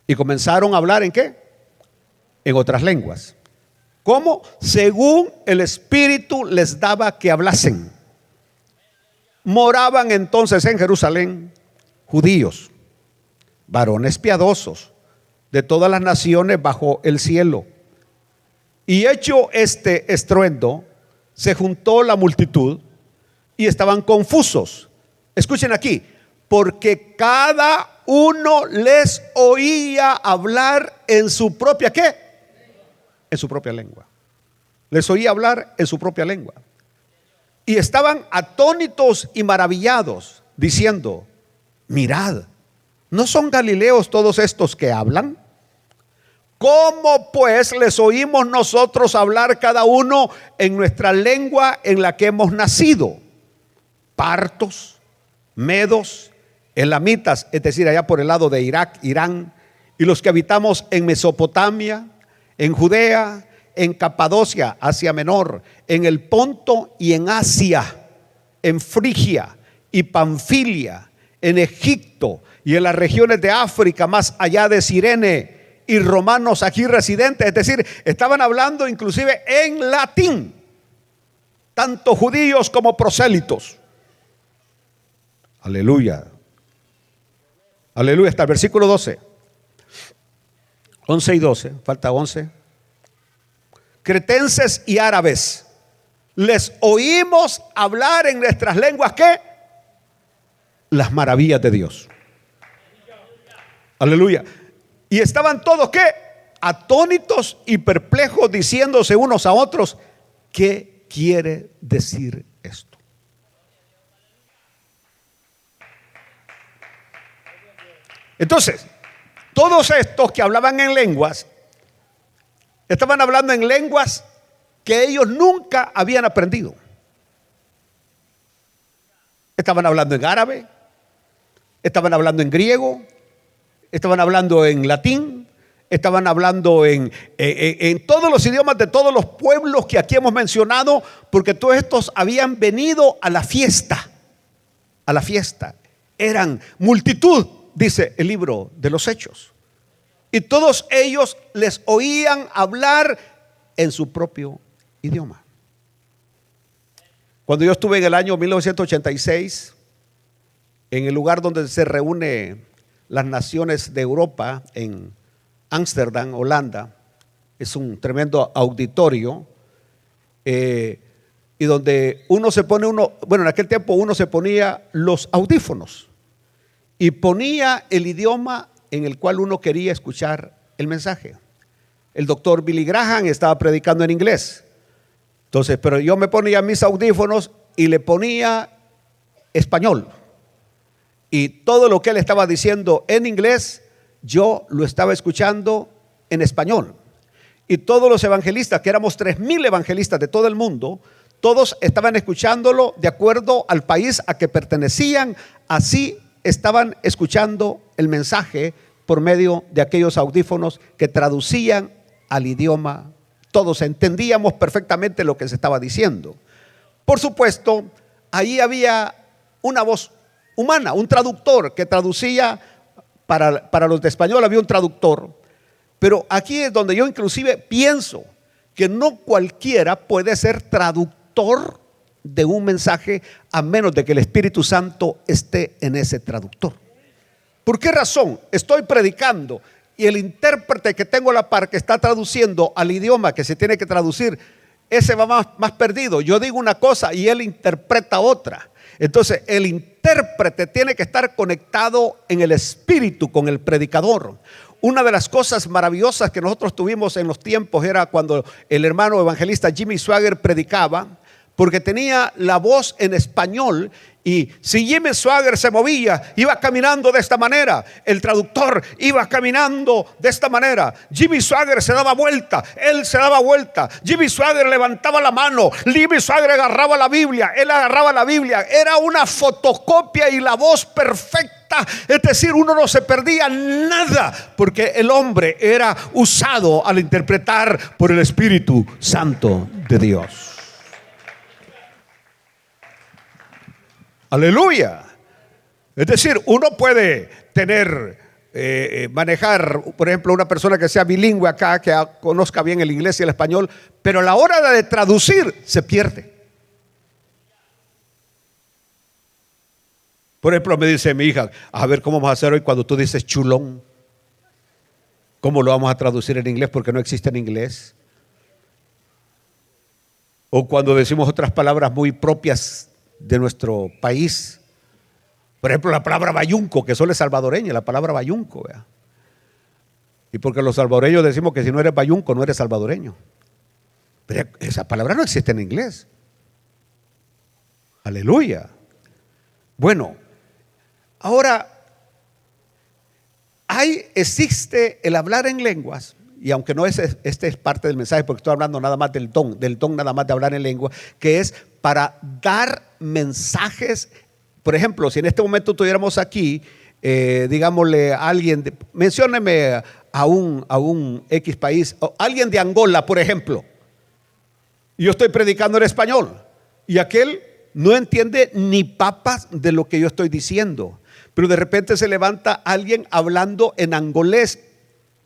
Speaker 1: y comenzaron a hablar ¿en qué? En otras lenguas, como según el Espíritu les daba que hablasen. Moraban entonces en Jerusalén judíos, varones piadosos de todas las naciones bajo el cielo. Y hecho este estruendo, se juntó la multitud y estaban confusos. Escuchen aquí, porque cada uno les oía hablar en su propia ¿qué? En su propia lengua. Les oía hablar en su propia lengua. Y estaban atónitos y maravillados, diciendo: mirad, ¿no son galileos todos estos que hablan? ¿Cómo pues les oímos nosotros hablar cada uno en nuestra lengua en la que hemos nacido? Partos, medos, elamitas, es decir, allá por el lado de Irak, Irán, y los que habitamos en Mesopotamia, en Judea, en Capadocia, Asia Menor, en el Ponto y en Asia, en Frigia y Panfilia, en Egipto y en las regiones de África, más allá de Cirene, y romanos aquí residentes. Es decir, estaban hablando inclusive en latín, tanto judíos como prosélitos. Aleluya. Aleluya. Hasta el versículo 12. 11 y 12. Falta 11. Cretenses y árabes, les oímos hablar en nuestras lenguas ¿qué? Las maravillas de Dios. Aleluya. Y estaban todos ¿qué? Atónitos y perplejos, diciéndose unos a otros: ¿qué quiere decir esto? Entonces, todos estos que hablaban en lenguas, estaban hablando en lenguas que ellos nunca habían aprendido. Estaban hablando en árabe, estaban hablando en griego, estaban hablando en latín, estaban hablando en todos los idiomas de todos los pueblos que aquí hemos mencionado, porque todos estos habían venido a la fiesta. A la fiesta. Eran multitud, dice el libro de los Hechos. Y todos ellos les oían hablar en su propio idioma. Cuando yo estuve en el año 1986, en el lugar donde se reúnen las naciones de Europa, en Ámsterdam, Holanda, es un tremendo auditorio, y donde uno se pone, en aquel tiempo uno se ponía los audífonos y ponía el idioma en el cual uno quería escuchar el mensaje. El doctor Billy Graham estaba predicando en inglés. Entonces, pero yo me ponía mis audífonos y le ponía español. Y todo lo que él estaba diciendo en inglés, yo lo estaba escuchando en español. Y todos los evangelistas, que éramos 3,000 evangelistas de todo el mundo, todos estaban escuchándolo de acuerdo al país a que pertenecían. Así estaban escuchando el mensaje por medio de aquellos audífonos que traducían al idioma. Todos entendíamos perfectamente lo que se estaba diciendo. Por supuesto, ahí había una voz humana, un traductor que traducía para los de español, había un traductor. Pero aquí es donde yo inclusive pienso que no cualquiera puede ser traductor de un mensaje a menos de que el Espíritu Santo esté en ese traductor. ¿Por qué razón? Estoy predicando y el intérprete que tengo a la par, que está traduciendo al idioma que se tiene que traducir, ese va más perdido. Yo digo una cosa y él interpreta otra. Entonces el intérprete tiene que estar conectado en el espíritu con el predicador. Una de las cosas maravillosas que nosotros tuvimos en los tiempos era cuando el hermano evangelista Jimmy Swaggart predicaba, porque tenía la voz en español. Y si Jimmy Swaggart se movía, iba caminando de esta manera, el traductor iba caminando de esta manera. Jimmy Swaggart se daba vuelta, él se daba vuelta. Jimmy Swaggart levantaba la mano, Jimmy Swaggart agarraba la Biblia, él agarraba la Biblia. Era una fotocopia y la voz perfecta. Es decir, uno no se perdía nada, porque el hombre era usado al interpretar por el Espíritu Santo de Dios. Aleluya. Es decir, uno puede manejar, por ejemplo, una persona que sea bilingüe acá, que conozca bien el inglés y el español, pero a la hora de traducir se pierde. Por ejemplo, me dice mi hija, a ver cómo vamos a hacer hoy cuando tú dices chulón. ¿Cómo lo vamos a traducir en inglés? Porque no existe en inglés. O cuando decimos otras palabras muy propias de nuestro país, por ejemplo la palabra bayunco, que solo es salvadoreña, la palabra bayunco, ¿verdad? Y porque los salvadoreños decimos que si no eres bayunco no eres salvadoreño, pero esa palabra no existe en inglés. Aleluya. Bueno, ahora existe el hablar en lenguas. Y aunque no este es parte del mensaje, porque estoy hablando nada más del don nada más de hablar en lengua, que es para dar mensajes. Por ejemplo, si en este momento tuviéramos aquí, digámosle a alguien, mencióneme a un X país, o alguien de Angola, por ejemplo, y yo estoy predicando en español, y aquel no entiende ni papas de lo que yo estoy diciendo, pero de repente se levanta alguien hablando en angolés,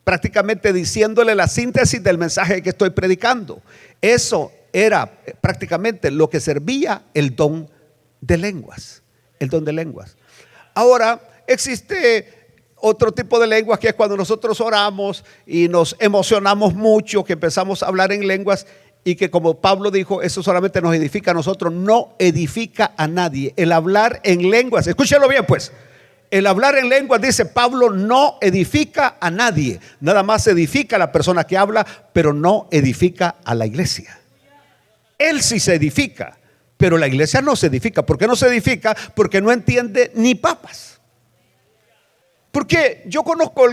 Speaker 1: prácticamente diciéndole la síntesis del mensaje que estoy predicando. Eso era prácticamente lo que servía el don de lenguas. El don de lenguas. Ahora existe otro tipo de lenguas, que es cuando nosotros oramos y nos emocionamos mucho, que empezamos a hablar en lenguas, y que, como Pablo dijo, eso solamente nos edifica a nosotros, no edifica a nadie. El hablar en lenguas, escúchelo bien pues. El hablar en lenguas, dice Pablo, no edifica a nadie. Nada más edifica a la persona que habla, pero no edifica a la iglesia. Él sí se edifica, pero la iglesia no se edifica. ¿Por qué no se edifica? Porque no entiende ni papas. Porque yo conozco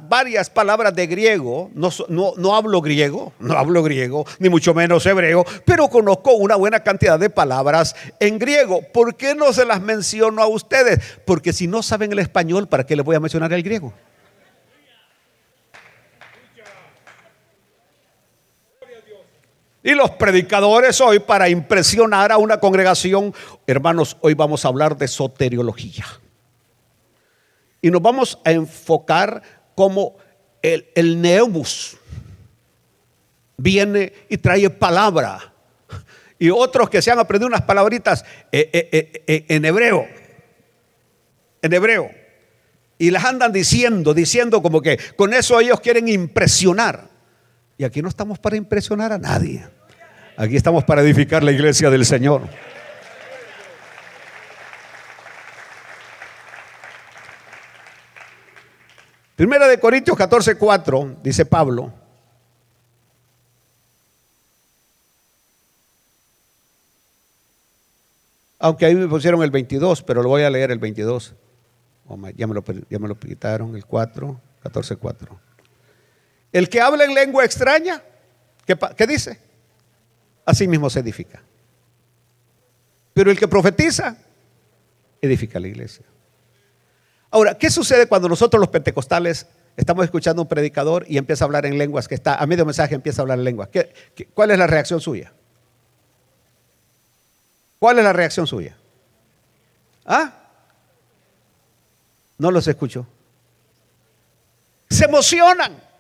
Speaker 1: varias palabras de griego, no hablo griego, ni mucho menos hebreo, pero conozco una buena cantidad de palabras en griego. ¿Por qué no se las menciono a ustedes? Porque si no saben el español, ¿para qué les voy a mencionar el griego? Y los predicadores hoy, para impresionar a una congregación, hermanos, hoy vamos a hablar de soteriología. Y nos vamos a enfocar como el neumus viene y trae palabra. Y otros que se han aprendido unas palabritas en hebreo. En hebreo. Y las andan diciendo como que con eso ellos quieren impresionar. Y aquí no estamos para impresionar a nadie. Aquí estamos para edificar la iglesia del Señor. Primera de Corintios 14:4 dice Pablo: aunque ahí me pusieron el 22, pero lo voy a leer el 22. Ya me lo quitaron, el 14:4. El que habla en lengua extraña, ¿qué dice? Así mismo se edifica. Pero el que profetiza, edifica la iglesia. Ahora, ¿qué sucede cuando nosotros los pentecostales estamos escuchando a un predicador y empieza a hablar en lenguas, que está a medio mensaje empieza a hablar en lenguas? ¿Cuál es la reacción suya? ¿Cuál es la reacción suya? ¿Ah? No los escucho. Se emocionan.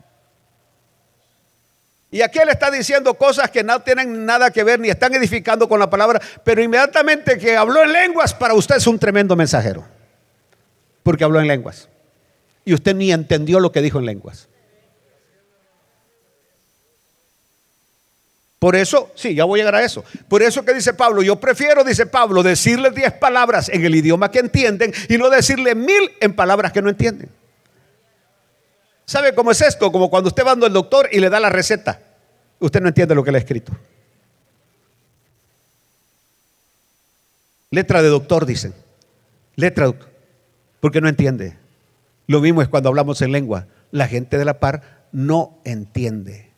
Speaker 1: Y aquí él está diciendo cosas que no tienen nada que ver, ni están edificando con la palabra, pero inmediatamente que habló en lenguas, para usted es un tremendo mensajero. Porque habló en lenguas. Y usted ni entendió lo que dijo en lenguas. Por eso, sí, ya voy a llegar a eso. Por eso que dice Pablo, yo prefiero, dice Pablo, decirles 10 palabras en el idioma que entienden y no decirle 1000 en palabras que no entienden. ¿Sabe cómo es esto? Como cuando usted va al doctor y le da la receta. Usted no entiende lo que le ha escrito. Letra de doctor, dicen. Letra de doctor. Porque no entiende. Lo mismo es cuando hablamos en lengua. La gente de la par no entiende.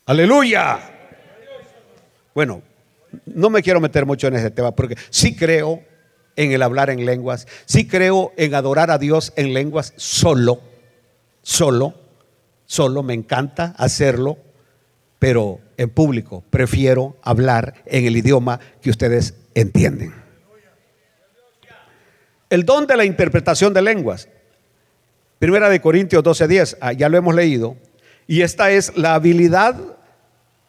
Speaker 1: Aleluya. Bueno, no me quiero meter mucho en ese tema porque sí creo en el hablar en lenguas, sí creo en adorar a Dios en lenguas solo, me encanta hacerlo, pero en público prefiero hablar en el idioma que ustedes entienden. El don de la interpretación de lenguas, Primera de Corintios 12:10, ya lo hemos leído, y esta es la habilidad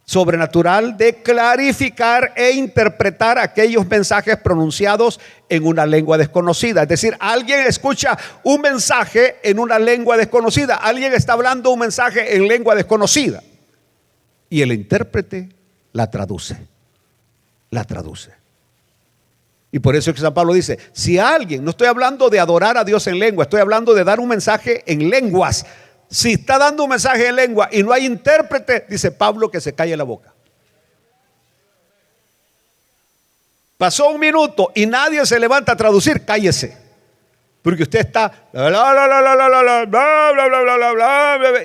Speaker 1: sobrenatural de clarificar e interpretar aquellos mensajes pronunciados en una lengua desconocida. Es decir, alguien escucha un mensaje en una lengua desconocida, alguien está hablando un mensaje en lengua desconocida y el intérprete la traduce. Y por eso es que San Pablo dice, si alguien, no estoy hablando de adorar a Dios en lengua, estoy hablando de dar un mensaje en lenguas. Si está dando un mensaje en lengua y no hay intérprete, dice Pablo, que se calle la boca. Pasó un minuto y nadie se levanta a traducir, cállese. Porque usted está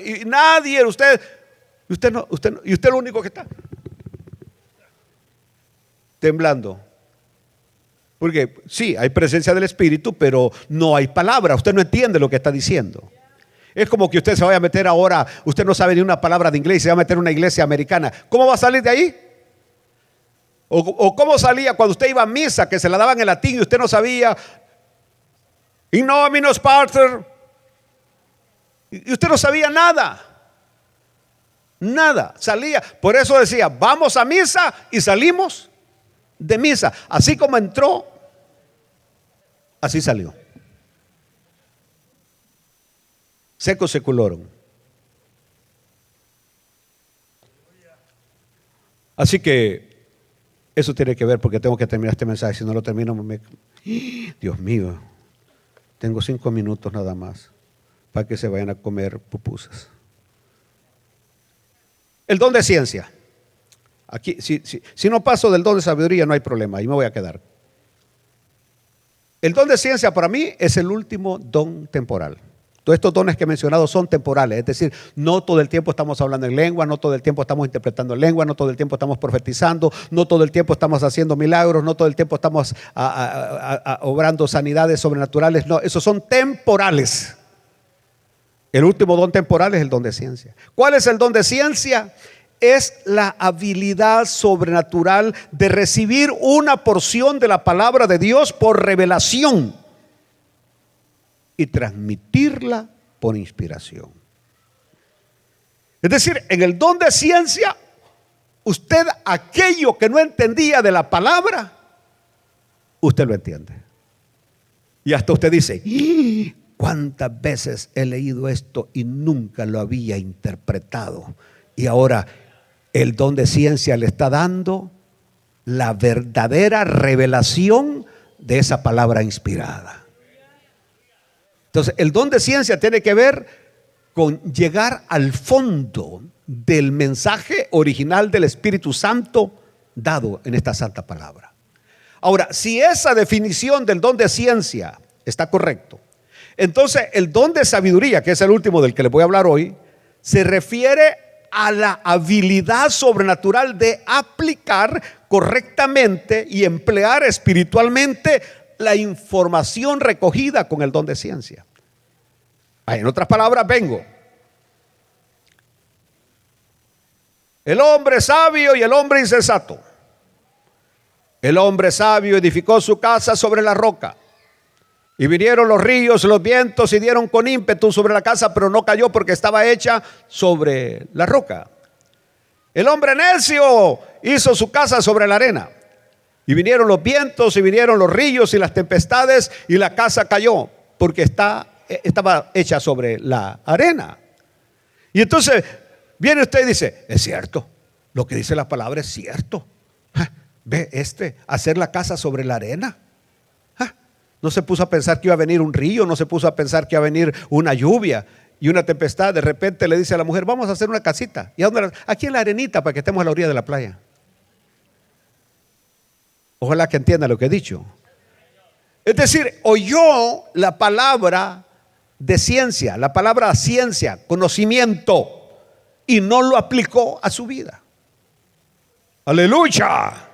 Speaker 1: y nadie, usted es lo único que está temblando. Porque sí, hay presencia del Espíritu, pero no hay palabra. Usted no entiende lo que está diciendo. Es como que usted se vaya a meter ahora, usted no sabe ni una palabra de inglés y se va a meter en una iglesia americana. ¿Cómo va a salir de ahí? O cómo salía cuando usted iba a misa, que se la daban en latín y usted no sabía. In nominis Pater. Y usted no sabía nada. Nada, salía. Por eso decía, vamos a misa y salimos de misa. Así como entró, así salió. Seco seculorum. Así que eso tiene que ver, porque tengo que terminar este mensaje. Si no lo termino, Dios mío, tengo 5 minutos nada más para que se vayan a comer pupusas. El don de ciencia. Aquí, si no paso del don de sabiduría, no hay problema, ahí me voy a quedar. El don de ciencia para mí es el último don temporal. Todos estos dones que he mencionado son temporales, es decir, no todo el tiempo estamos hablando en lengua, no todo el tiempo estamos interpretando en lengua, no todo el tiempo estamos profetizando, no todo el tiempo estamos haciendo milagros, no todo el tiempo estamos obrando sanidades sobrenaturales. No, esos son temporales. El último don temporal es el don de ciencia. ¿Cuál es el don de ciencia? Es la habilidad sobrenatural de recibir una porción de la palabra de Dios por revelación y transmitirla por inspiración. Es decir, en el don de ciencia, usted aquello que no entendía de la palabra, usted lo entiende. Y hasta usted dice: ¿cuántas veces he leído esto y nunca lo había interpretado? Y ahora el don de ciencia le está dando la verdadera revelación de esa palabra inspirada. Entonces, el don de ciencia tiene que ver con llegar al fondo del mensaje original del Espíritu Santo dado en esta santa palabra. Ahora, si esa definición del don de ciencia está correcto, entonces el don de sabiduría, que es el último del que les voy a hablar hoy, se refiere a la habilidad sobrenatural de aplicar correctamente y emplear espiritualmente la información recogida con el don de ciencia. En otras palabras, vengo. El hombre sabio y el hombre insensato. El hombre sabio edificó su casa sobre la roca. Y vinieron los ríos, los vientos y dieron con ímpetu sobre la casa, pero no cayó porque estaba hecha sobre la roca. El hombre necio hizo su casa sobre la arena. Y vinieron los vientos y vinieron los ríos y las tempestades y la casa cayó porque estaba hecha sobre la arena. Y entonces viene usted y dice: es cierto, lo que dice la palabra es cierto. Ve hacer la casa sobre la arena. No se puso a pensar que iba a venir un río, no se puso a pensar que iba a venir una lluvia y una tempestad. De repente le dice a la mujer: vamos a hacer una casita. ¿Y a dónde? Aquí en la arenita, para que estemos a la orilla de la playa. Ojalá que entienda lo que he dicho. Es decir, oyó la palabra de ciencia, la palabra ciencia, conocimiento, y no lo aplicó a su vida. Aleluya.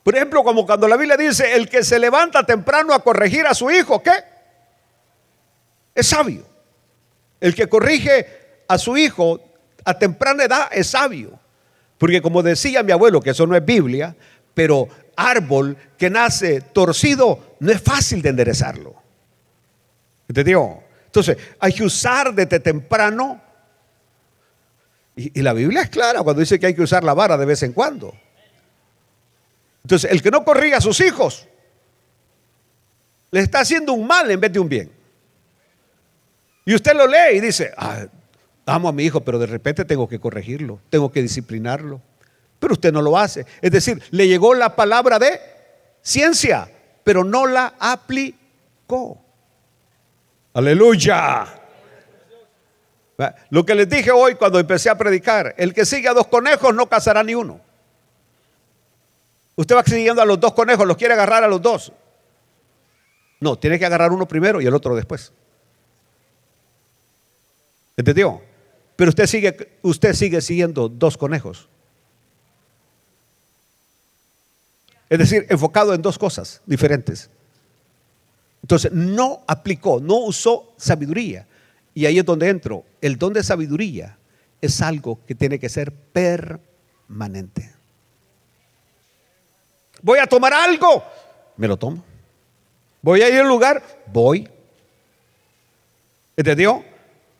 Speaker 1: Por ejemplo, como cuando la Biblia dice: el que se levanta temprano a corregir a su hijo, ¿qué? Es sabio. El que corrige a su hijo a temprana edad es sabio. Porque como decía mi abuelo, que eso no es Biblia, pero árbol que nace torcido no es fácil de enderezarlo. ¿Entendió? Entonces hay que usar desde temprano. Y la Biblia es clara cuando dice que hay que usar la vara de vez en cuando. Entonces el que no corrige a sus hijos le está haciendo un mal en vez de un bien. Y usted lo lee y dice: amo a mi hijo, pero de repente tengo que corregirlo, tengo que disciplinarlo. Pero usted no lo hace. Es decir, le llegó la palabra de ciencia, pero no la aplicó. Aleluya. Lo que les dije hoy cuando empecé a predicar: el que sigue a 2 conejos no cazará ni uno. Usted va siguiendo a los 2 conejos, los quiere agarrar a los 2. No, tiene que agarrar uno primero y el otro después. ¿Entendió? Pero usted sigue siguiendo 2 conejos. Es decir, enfocado en 2 cosas diferentes. Entonces no aplicó, no usó sabiduría. Y ahí es donde entro. El don de sabiduría es algo que tiene que ser permanente. Voy a tomar algo, me lo tomo. Voy a ir a un lugar, voy. ¿Entendió?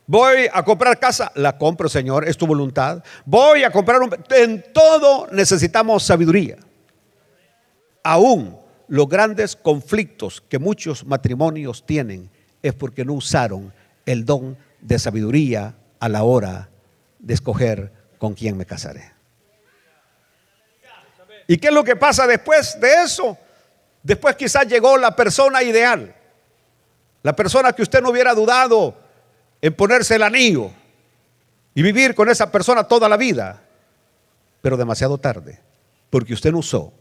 Speaker 1: Voy a comprar casa, la compro, Señor, es tu voluntad. Voy a comprar en todo necesitamos sabiduría. Aún los grandes conflictos que muchos matrimonios tienen es porque no usaron el don de sabiduría a la hora de escoger con quién me casaré. ¿Y qué es lo que pasa después de eso? Después quizás llegó la persona ideal, la persona que usted no hubiera dudado en ponerse el anillo y vivir con esa persona toda la vida, pero demasiado tarde, porque usted no usó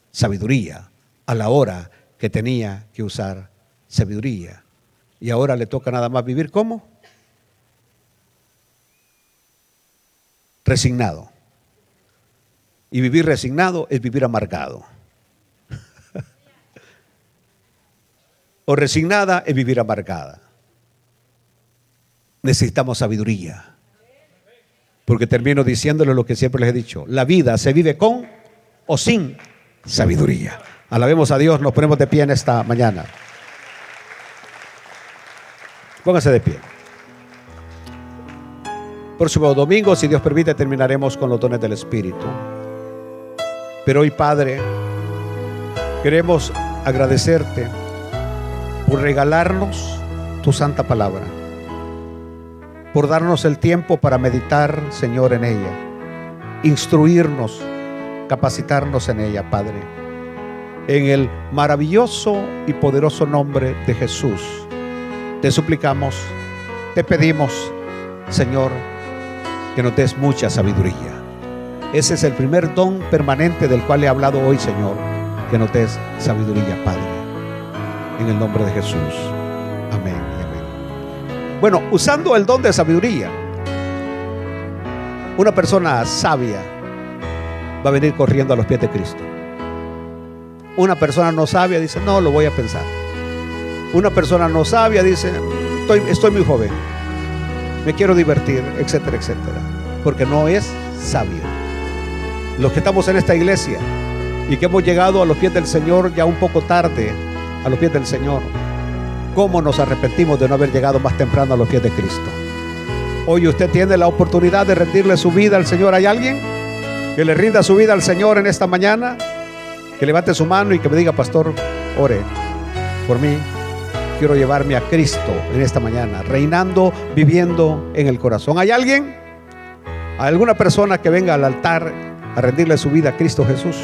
Speaker 1: sabiduría a la hora que tenía que usar sabiduría. Y ahora le toca nada más vivir ¿cómo? Resignado. Y vivir resignado es vivir amargado. O resignada es vivir amargada. Necesitamos sabiduría. Porque termino diciéndole lo que siempre les he dicho. La vida se vive con o sin sabiduría. Alabemos a Dios, nos ponemos de pie en esta mañana. Póngase de pie. Próximo domingo, si Dios permite, terminaremos con los dones del Espíritu. Pero hoy, Padre, queremos agradecerte por regalarnos tu santa palabra, por darnos el tiempo para meditar, Señor, en ella, instruirnos, capacitarnos en ella, Padre. En el maravilloso y poderoso nombre de Jesús, te suplicamos, te pedimos, Señor, que nos des mucha sabiduría. Ese es el primer don permanente del cual he hablado hoy, Señor, que nos des sabiduría, Padre. En el nombre de Jesús. Amén y amén. Bueno, usando el don de sabiduría, una persona sabia va a venir corriendo a los pies de Cristo. Una persona no sabia dice, no, lo voy a pensar. Una persona no sabia dice, estoy muy joven, me quiero divertir, etcétera, etcétera. Porque no es sabio. Los que estamos en esta iglesia y que hemos llegado a los pies del Señor ya un poco tarde, a los pies del Señor, ¿cómo nos arrepentimos de no haber llegado más temprano a los pies de Cristo? Hoy usted tiene la oportunidad de rendirle su vida al Señor. ¿Hay alguien que le rinda su vida al Señor en esta mañana? Que levante su mano y que me diga, pastor, ore por mí. Quiero llevarme a Cristo en esta mañana, reinando, viviendo en el corazón. ¿Hay alguien? ¿Alguna persona que venga al altar a rendirle su vida a Cristo Jesús?